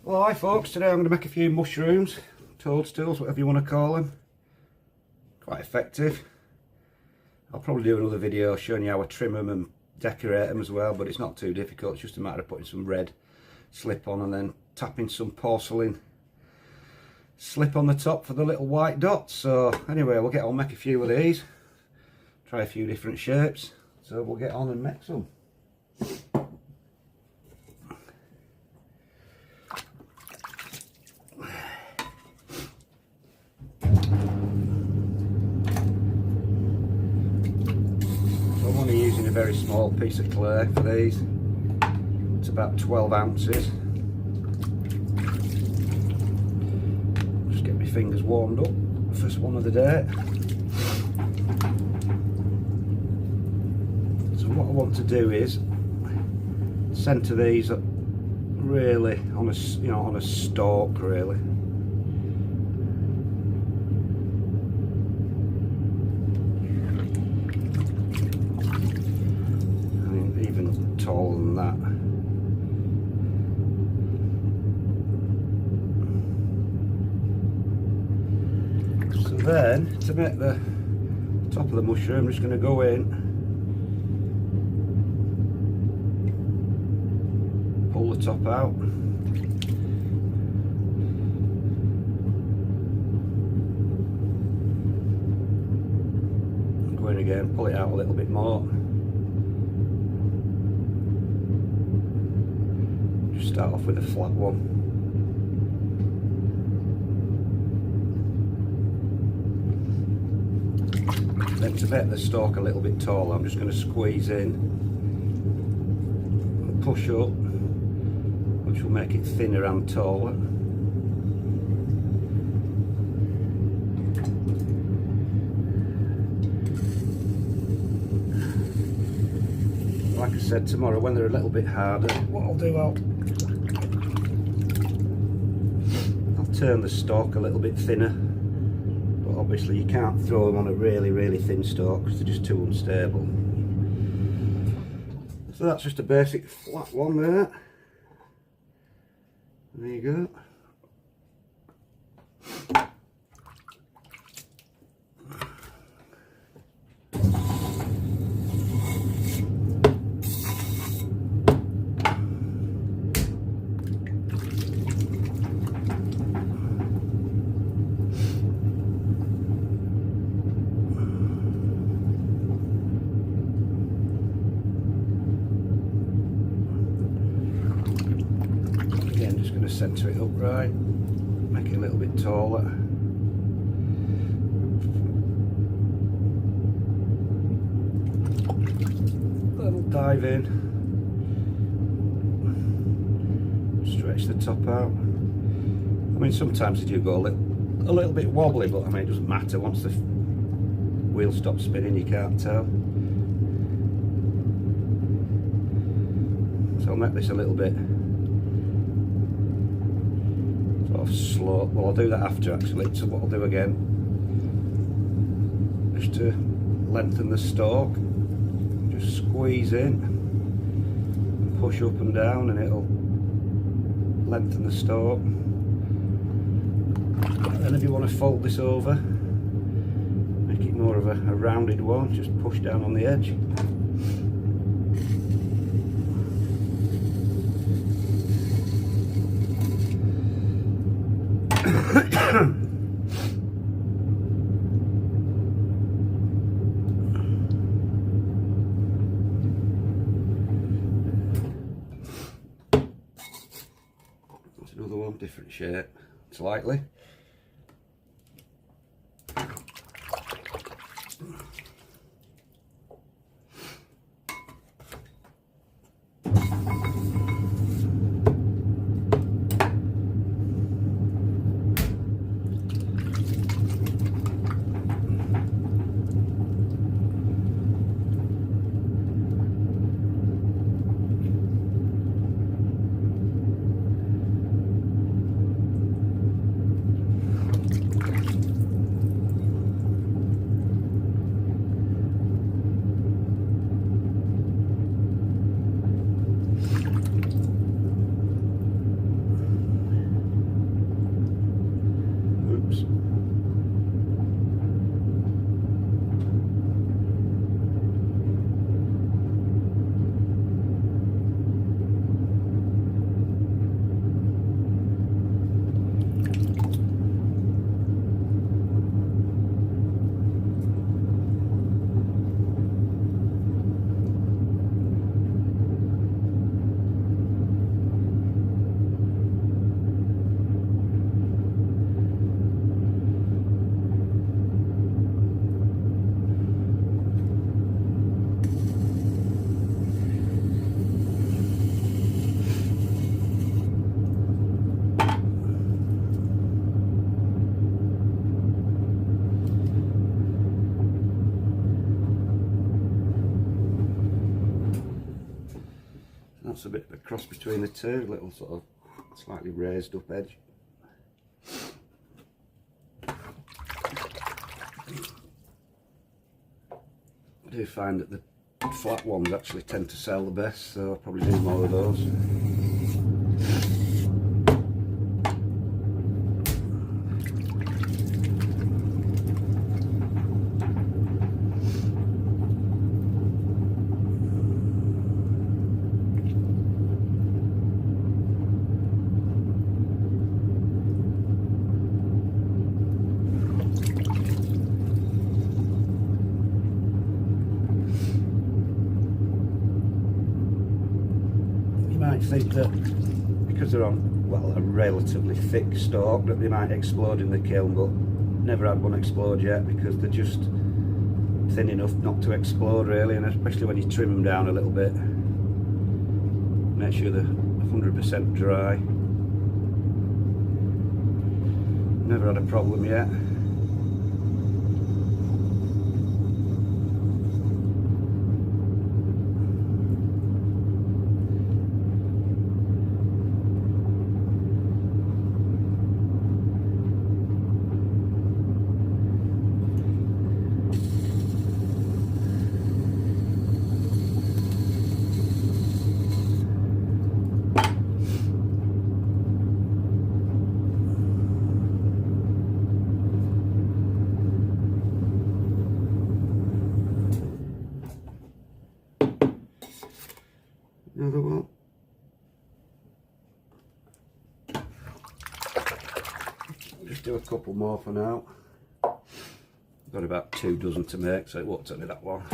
Well, hi folks, today I'm going to make a few mushrooms, toadstools, whatever you want to call them. Quite effective. I'll probably do another video showing you how I trim them and decorate them as well, but it's not too difficult. It's just a matter of putting some red slip on and then tapping some porcelain slip on the top for the little white dots. So anyway, we'll get on, make a few of these, try a few different shapes, so we'll get on and make some. Using a very small piece of clay for these. It's about 12 ounces. Just get my fingers warmed up. First one of the day. So what I want to do is centre these up really on a on a stalk really. Taller than that. So then, to make the top of the mushroom, I'm just going to go in, pull the top out, go in again, pull it out a little bit more. Start off with a flat one. Then to make the stalk a little bit taller, I'm just going to squeeze in and push up, which will make it thinner and taller. Like I said, tomorrow when they're a little bit harder, what I'll do, I'll turn the stalk a little bit thinner, but obviously you can't throw them on a really thin stalk because they're just too unstable. So that's just a basic flat one there. There you go. Centre it up right, make it a little bit taller. Then we'll dive in, stretch the top out. I mean, sometimes they do go a little bit wobbly, but I mean, it doesn't matter. Once the wheel stops spinning, you can't tell. So I'll make this a little bit slow. Well, I'll do that after actually. So what I'll do again, just to lengthen the stalk, just squeeze in and push up and down, and it'll lengthen the stalk. And then if you want to fold this over, make it more of a rounded one, just push down on the edge. That's another one, different shape, slightly. cross between the two, little sort of slightly raised up edge. I do find that the flat ones actually tend to sell the best, so I'll probably do more of those. I think that because they're on, well, a relatively thick stalk, that they might explode in the kiln, but never had one explode yet because they're just thin enough not to explode really, and especially when you trim them down a little bit, make sure they're 100% dry. Never had a problem yet. Another one. I'll just do a couple more for now. Got about 2 dozen to make, so it won't take me that long.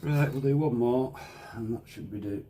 Right, we'll do one more and that should be good.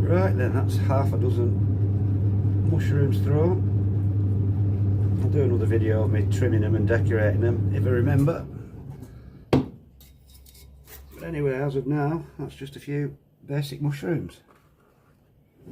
Right then, that's half a dozen mushrooms through. I'll do another video of me trimming them and decorating them if I remember. But anyway, as of now, that's just a few basic mushrooms.